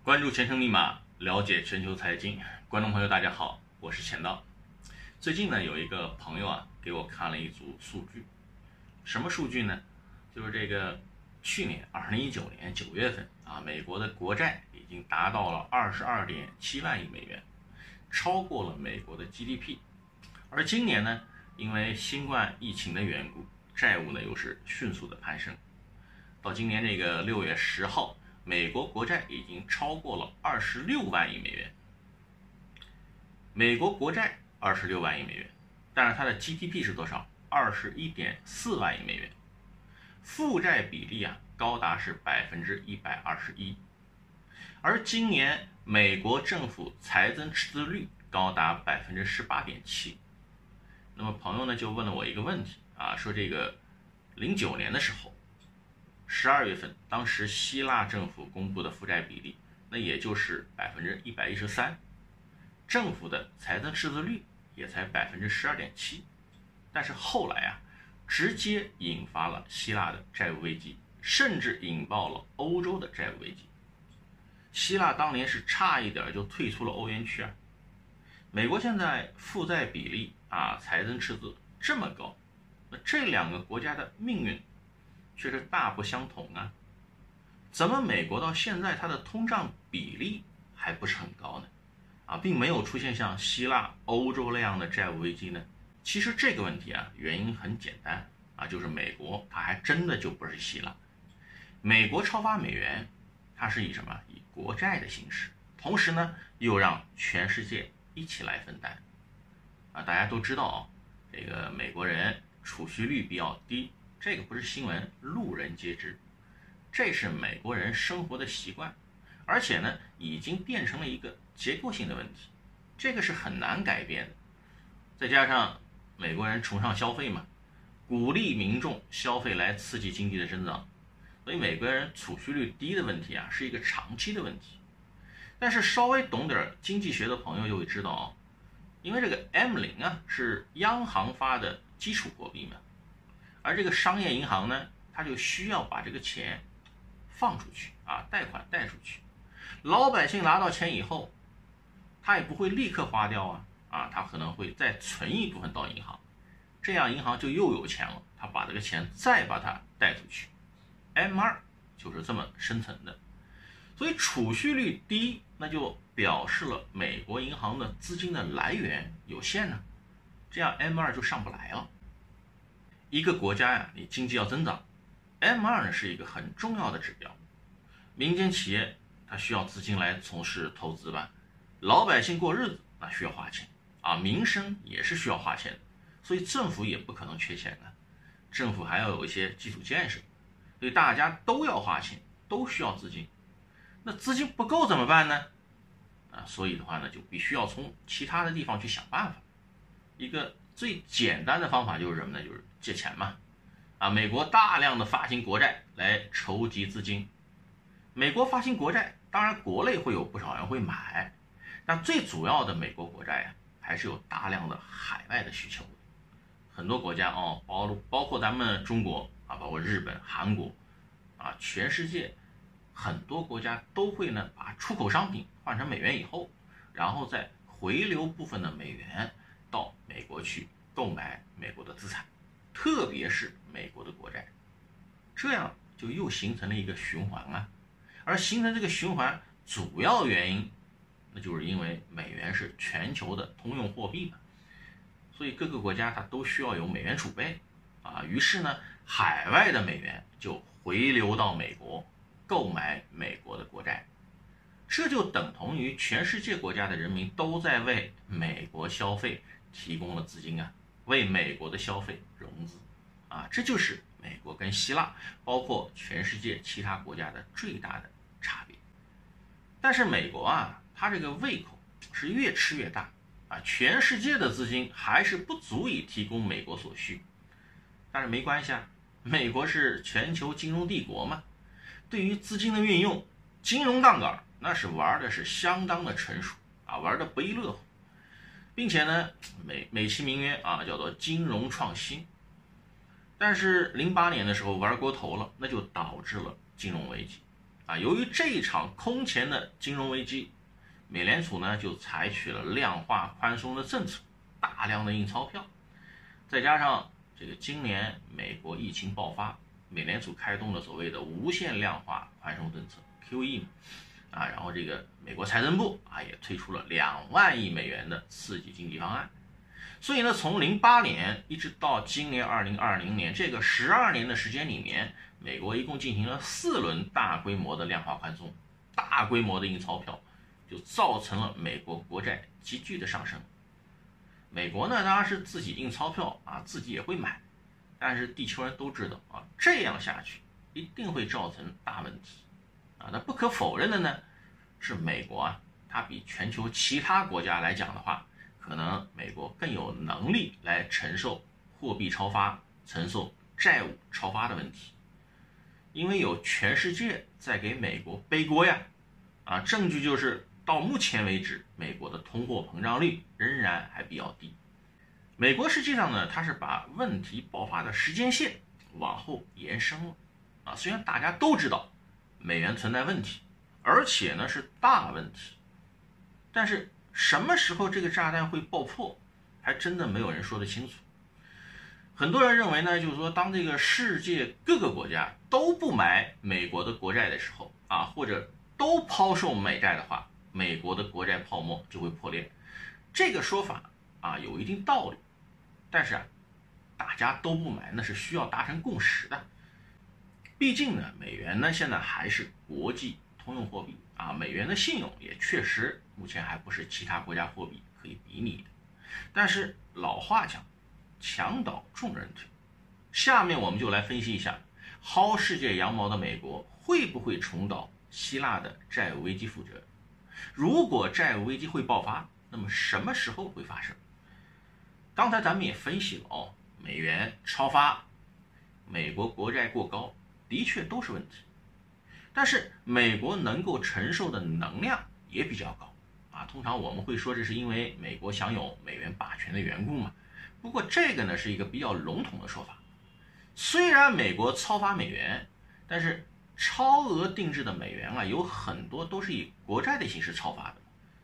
关注前程密码，了解全球财经。观众朋友大家好，我是钱道。最近呢，有一个朋友给我看了一组数据。什么数据呢？就是这个去年2019年9月份美国的国债已经达到了22.7万亿美元，超过了美国的 GDP。而今年呢，因为新冠疫情的缘故，债务呢又是迅速的攀升。到今年这个6月10号，美国国债已经超过了26万亿美元。美国国债26万亿美元，但是它的 GDP 是多少？21.4万亿美元。负债比例高达是121%。而今年美国政府财政赤字率高达18.7%。那么朋友呢就问了我一个问题说这个09年的时候，12月份，当时希腊政府公布的负债比例，那也就是113%，政府的财政赤字率也才12.7%，但是后来直接引发了希腊的债务危机，甚至引爆了欧洲的债务危机。希腊当年是差一点就退出了欧元区美国现在负债比例财政赤字这么高，那这两个国家的命运却是大不相同怎么美国到现在它的通胀比例还不是很高呢？并没有出现像希腊、欧洲那样的债务危机呢？其实这个问题原因很简单就是美国它还真的就不是希腊。美国超发美元，它是以什么？以国债的形式，同时呢又让全世界一起来分担大家都知道这个美国人储蓄率比较低，这个不是新闻，路人皆知，这是美国人生活的习惯，而且呢已经变成了一个结构性的问题，这个是很难改变的。再加上美国人崇尚消费嘛，鼓励民众消费来刺激经济的增长，所以美国人储蓄率低的问题是一个长期的问题。但是稍微懂点经济学的朋友就会知道因为这个 M0是央行发的基础货币嘛，而这个商业银行呢，它就需要把这个钱放出去贷款贷出去，老百姓拿到钱以后，他也不会立刻花掉他可能会再存一部分到银行，这样银行就又有钱了，他把这个钱再把它贷出去。M2 就是这么生成的。所以储蓄率低，那就表示了美国银行的资金的来源有限这样 M2 就上不来了。一个国家你经济要增长， M2 呢是一个很重要的指标。民间企业它需要资金来从事投资吧，老百姓过日子需要花钱民生也是需要花钱的，所以政府也不可能缺钱政府还要有一些基础建设，所以大家都要花钱，都需要资金。那资金不够怎么办呢？所以的话呢，就必须要从其他的地方去想办法。一个最简单的方法就是什么呢？就是借钱嘛。美国大量的发行国债来筹集资金。美国发行国债，当然国内会有不少人会买，但最主要的美国国债还是有大量的海外的需求。很多国家包括咱们中国包括日本、韩国全世界很多国家都会呢把出口商品换成美元以后，然后再回流部分的美元到美国去购买美国的资产，特别是美国的国债，这样就又形成了一个循环而形成这个循环主要原因，那就是因为美元是全球的通用货币嘛，所以各个国家它都需要有美元储备于是呢海外的美元就回流到美国购买美国的国债，这就等同于全世界国家的人民都在为美国消费提供了资金为美国的消费融资这就是美国跟希腊包括全世界其他国家的最大的差别。但是美国它这个胃口是越吃越大全世界的资金还是不足以提供美国所需。但是没关系美国是全球金融帝国嘛，对于资金的运用，金融杠杆那是玩的是相当的成熟玩的不亦乐乎，并且呢美其名曰叫做金融创新。但是08年的时候玩过头了，那就导致了金融危机。由于这一场空前的金融危机，美联储呢就采取了量化宽松的政策，大量的印钞票，再加上这个今年美国疫情爆发，美联储开动了所谓的无限量化宽松政策 QE 然后这个美国财政部也推出了2万亿美元的刺激经济方案。所以呢，从08年一直到今年2020年这个12年的时间里面，美国一共进行了4轮大规模的量化宽松，大规模的印钞票，就造成了美国国债急剧的上升。美国呢当然是自己印钞票自己也会买，但是地球人都知道这样下去一定会造成大问题那不可否认的呢是美国它比全球其他国家来讲的话，可能美国更有能力来承受货币超发、承受债务超发的问题，因为有全世界在给美国背锅呀证据就是到目前为止，美国的通货膨胀率仍然还比较低。美国实际上呢，它是把问题爆发的时间线往后延伸了虽然大家都知道美元存在问题，而且呢是大问题，但是什么时候这个炸弹会爆破，还真的没有人说得清楚。很多人认为呢，就是说当这个世界各个国家都不买美国的国债的时候或者都抛售美债的话，美国的国债泡沫就会破裂。这个说法有一定道理，但是大家都不买那是需要达成共识的。毕竟呢，美元呢现在还是国际通用货币美元的信用也确实目前还不是其他国家货币可以比拟的。但是老话讲，墙倒众人推。下面我们就来分析一下，薅世界羊毛的美国会不会重蹈希腊的债务危机覆辙？如果债务危机会爆发，那么什么时候会发生？刚才咱们也分析了美元超发、美国国债过高，的确都是问题。但是美国能够承受的能量也比较高通常我们会说这是因为美国享有美元霸权的缘故嘛。不过这个呢是一个比较笼统的说法。虽然美国超发美元，但是超额定制的美元有很多都是以国债的形式超发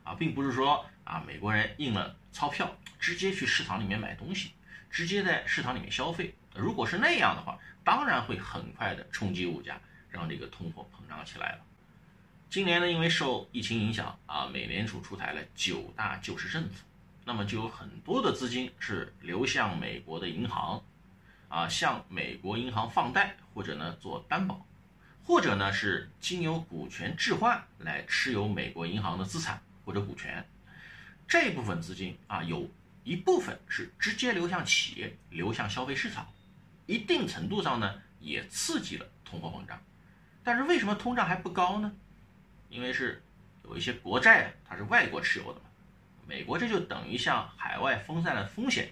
的并不是说美国人印了钞票直接去市场里面买东西，直接在市场里面消费。如果是那样的话，当然会很快的冲击物价，让这个通货膨胀起来了。今年呢，因为受疫情影响美联储出台了9大救市政策，那么就有很多的资金是流向美国的银行向美国银行放贷，或者呢做担保，或者呢是经由股权置换来持有美国银行的资产或者股权。这部分资金有一部分是直接流向企业，流向消费市场，一定程度上呢也刺激了通货膨胀。但是为什么通胀还不高呢？因为是有一些国债它是外国持有的嘛，美国这就等于向海外分散了风险，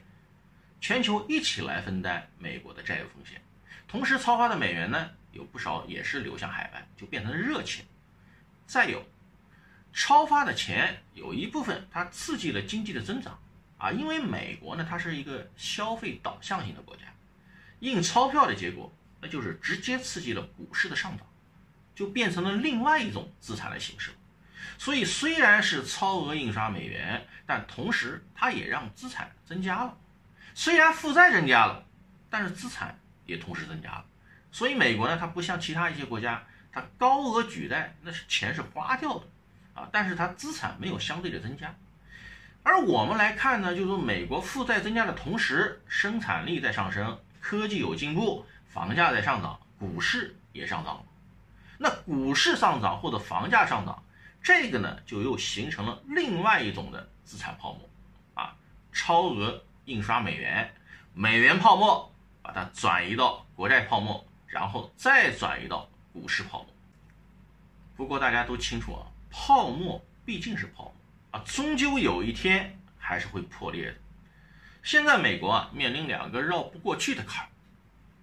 全球一起来分担美国的债务风险。同时超发的美元呢有不少也是流向海外，就变成了热钱。再有超发的钱有一部分它刺激了经济的增长因为美国呢它是一个消费导向型的国家，印钞票的结果那就是直接刺激了股市的上涨，就变成了另外一种资产的形式。所以虽然是超额印刷美元，但同时它也让资产增加了。虽然负债增加了，但是资产也同时增加了。所以美国呢它不像其他一些国家，它高额举债那是钱是花掉的但是它资产没有相对的增加。而我们来看呢，就是说美国负债增加的同时，生产力在上升，科技有进步，房价在上涨，股市也上涨了。那股市上涨或者房价上涨，这个呢就又形成了另外一种的资产泡沫超额印刷美元，美元泡沫把它转移到国债泡沫，然后再转移到股市泡沫。不过大家都清楚泡沫毕竟是泡沫终究有一天还是会破裂的。现在美国面临2个绕不过去的坎。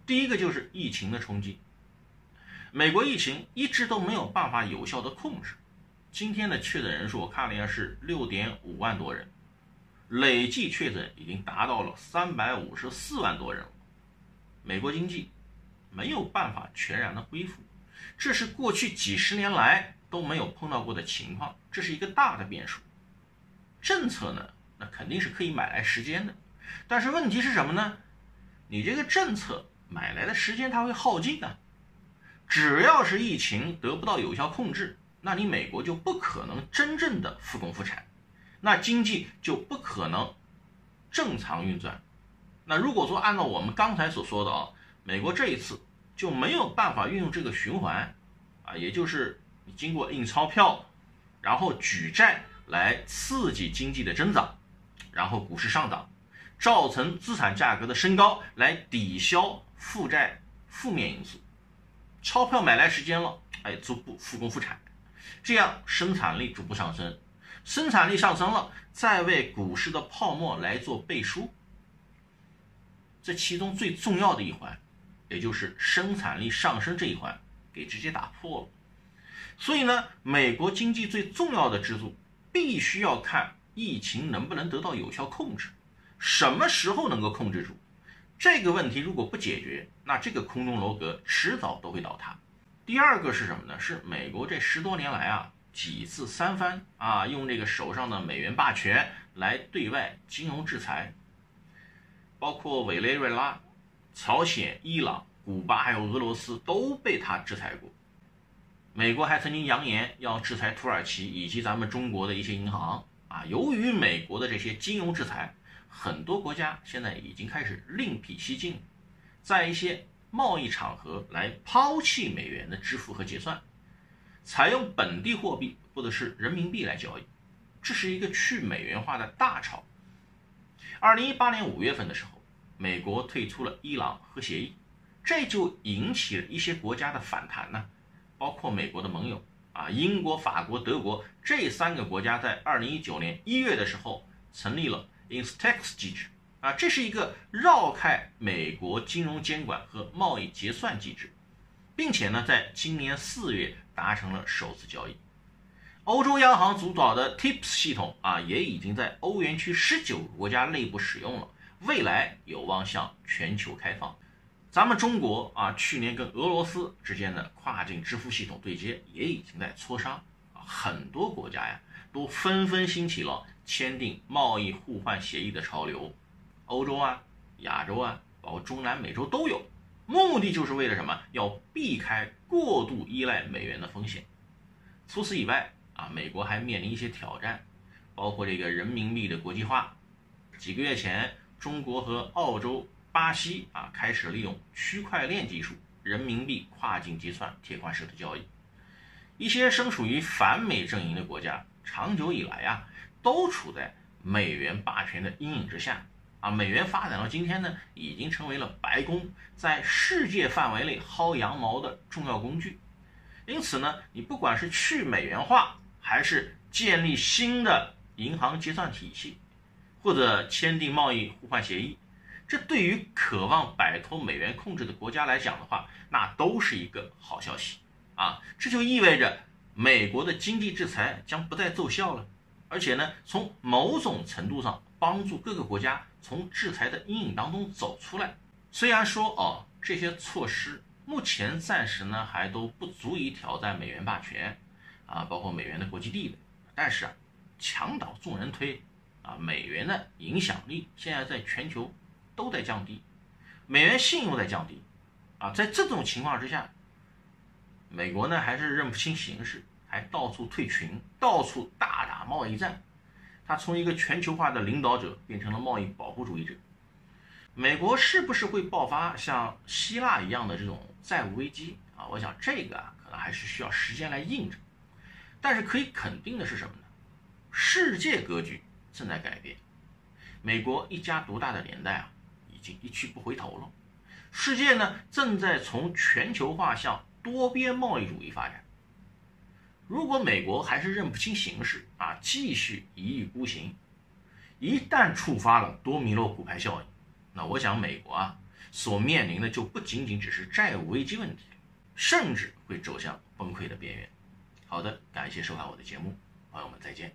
第一个就是疫情的冲击。美国疫情一直都没有办法有效的控制，今天的确诊人数我看了一下是 6.5 万多人，累计确诊已经达到了354万多人。美国经济没有办法全然的恢复，这是过去几十年来都没有碰到过的情况，这是一个大的变数。政策呢，那肯定是可以买来时间的，但是问题是什么呢？你这个政策买来的时间它会耗尽啊。只要是疫情得不到有效控制，那你美国就不可能真正的复工复产，那经济就不可能正常运转。那如果说按照我们刚才所说的美国这一次就没有办法运用这个循环也就是你经过印钞票，然后举债来刺激经济的增长，然后股市上涨，造成资产价格的升高，来抵消负债负面因素。钞票买来时间了，逐步复工复产，这样生产力逐步上升，生产力上升了，再为股市的泡沫来做背书。这其中最重要的一环，也就是生产力上升这一环，给直接打破了。所以呢，美国经济最重要的支柱，必须要看疫情能不能得到有效控制，什么时候能够控制住。这个问题如果不解决，那这个空中楼阁迟早都会倒塌。第二个是什么呢？是美国这10多年来几次三番用这个手上的美元霸权来对外金融制裁，包括委内瑞拉、朝鲜、伊朗、古巴还有俄罗斯都被他制裁过。美国还曾经扬言要制裁土耳其以及咱们中国的一些银行由于美国的这些金融制裁，很多国家现在已经开始另辟蹊径，在一些贸易场合来抛弃美元的支付和结算，采用本地货币或者是人民币来交易，这是一个去美元化的大潮。2018年5月份的时候，美国退出了伊朗核协议，这就引起了一些国家的反弹呢，包括美国的盟友英国、法国、德国这3个国家在2019年1月的时候成立了 INSTEX 机制这是一个绕开美国金融监管和贸易结算机制，并且呢，在今年4月达成了首次交易。欧洲央行主导的 TIPS 系统也已经在欧元区19个国家内部使用了，未来有望向全球开放。咱们中国去年跟俄罗斯之间的跨境支付系统对接也已经在磋商很多国家都纷纷兴起了签订贸易互换协议的潮流。欧洲亚洲包括中南美洲都有，目的就是为了什么？要避开过度依赖美元的风险。除此以外美国还面临一些挑战，包括这个人民币的国际化。几个月前，中国和澳洲、巴西开始利用区块链技术，人民币跨境结算铁矿石的交易。一些身处于反美阵营的国家，长久以来都处在美元霸权的阴影之下美元发展到今天呢，已经成为了白宫在世界范围内薅羊毛的重要工具。因此呢，你不管是去美元化，还是建立新的银行结算体系，或者签订贸易互换协议，这对于渴望摆脱美元控制的国家来讲的话，那都是一个好消息这就意味着美国的经济制裁将不再奏效了，而且呢，从某种程度上帮助各个国家从制裁的阴影当中走出来。虽然说这些措施目前暂时呢还都不足以挑战美元霸权包括美元的国际地位，但是墙倒众人推美元的影响力现在在全球都在降低，美元信用在降低在这种情况之下，美国呢还是认不清形势，还到处退群，到处大打贸易战。他从一个全球化的领导者变成了贸易保护主义者。美国是不是会爆发像希腊一样的这种债务危机我想这个可能还是需要时间来印证。但是可以肯定的是什么呢？世界格局正在改变，美国一家独大的年代已经一去不回头了。世界呢正在从全球化向多边贸易主义发展。如果美国还是认不清形势继续一意孤行，一旦触发了多米诺骨牌效应，那我想美国所面临的就不仅仅只是债务危机问题，甚至会走向崩溃的边缘。好的，感谢收看我的节目，朋友们再见。